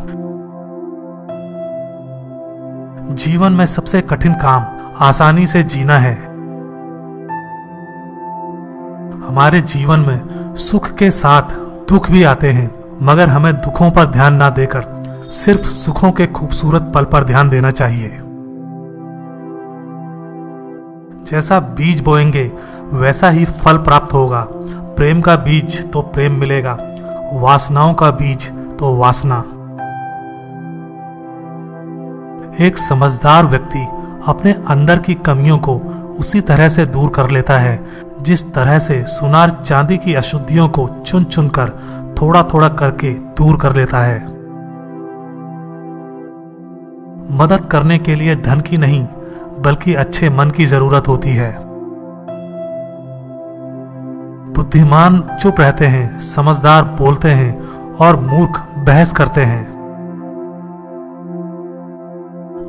Speaker 1: जीवन में सबसे कठिन काम आसानी से जीना है। हमारे जीवन में सुख के साथ दुख भी आते हैं, मगर हमें दुखों पर ध्यान ना देकर सिर्फ सुखों के खूबसूरत पल पर ध्यान देना चाहिए। जैसा बीज बोएंगे वैसा ही फल प्राप्त होगा। प्रेम का बीज तो प्रेम मिलेगा, वासनाओं का बीज तो वासना। एक समझदार व्यक्ति अपने अंदर की कमियों को उसी तरह से दूर कर लेता है जिस तरह से सुनार चांदी की अशुद्धियों को चुन चुन कर थोड़ा थोड़ा करके दूर कर लेता है। मदद करने के लिए धन की नहीं बल्कि अच्छे मन की जरूरत होती है। बुद्धिमान चुप रहते हैं, समझदार बोलते हैं और मूर्ख बहस करते हैं।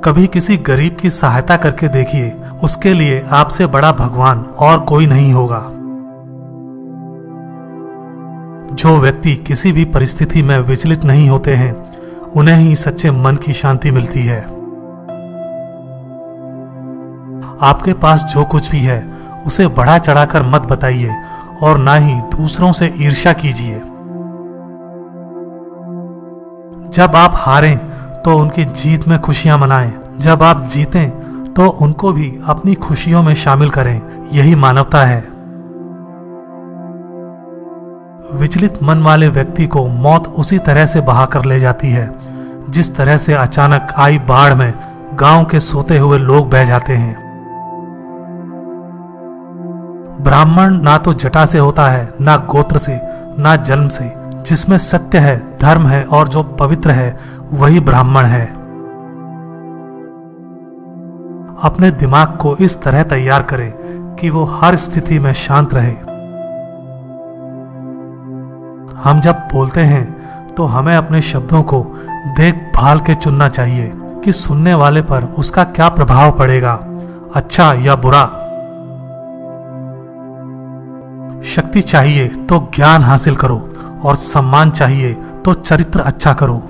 Speaker 1: कभी किसी गरीब की सहायता करके देखिए, उसके लिए आपसे बड़ा भगवान और कोई नहीं होगा। जो व्यक्ति किसी भी परिस्थिति में विचलित नहीं होते हैं, उन्हें ही सच्चे मन की शांति मिलती है। आपके पास जो कुछ भी है उसे बढ़ा चढ़ाकर मत बताइए और ना ही दूसरों से ईर्ष्या कीजिए। जब आप हारें तो उनकी जीत में खुशियां मनाएं, जब आप जीतें तो उनको भी अपनी खुशियों में शामिल करें। यही मानवता है। विचलित मन वाले व्यक्ति को मौत उसी तरह से बहा कर ले जाती है जिस तरह से अचानक आई बाढ़ में गांव के सोते हुए लोग बह जाते हैं। ब्राह्मण ना तो जटा से होता है, ना गोत्र से, ना जन्म से। जिसमें सत्य है, धर्म है और जो पवित्र है वही ब्राह्मण है। अपने दिमाग को इस तरह तैयार करें कि वो हर स्थिति में शांत रहे। हम जब बोलते हैं तो हमें अपने शब्दों को देखभाल के चुनना चाहिए कि सुनने वाले पर उसका क्या प्रभाव पड़ेगा, अच्छा या बुरा। शक्ति चाहिए तो ज्ञान हासिल करो और सम्मान चाहिए तो चरित्र अच्छा करो।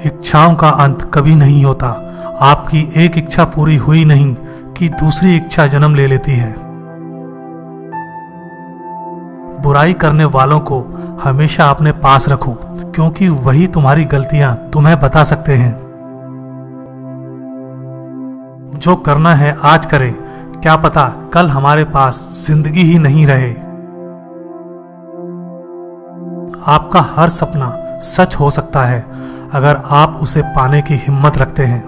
Speaker 1: इच्छाओं का अंत कभी नहीं होता। आपकी एक इच्छा पूरी हुई नहीं कि दूसरी इच्छा जन्म ले लेती है। बुराई करने वालों को हमेशा अपने पास रखो, क्योंकि वही तुम्हारी गलतियां तुम्हें बता सकते हैं। जो करना है आज करें, क्या पता कल हमारे पास जिंदगी ही नहीं रहे। आपका हर सपना सच हो सकता है अगर आप उसे पाने की हिम्मत रखते हैं।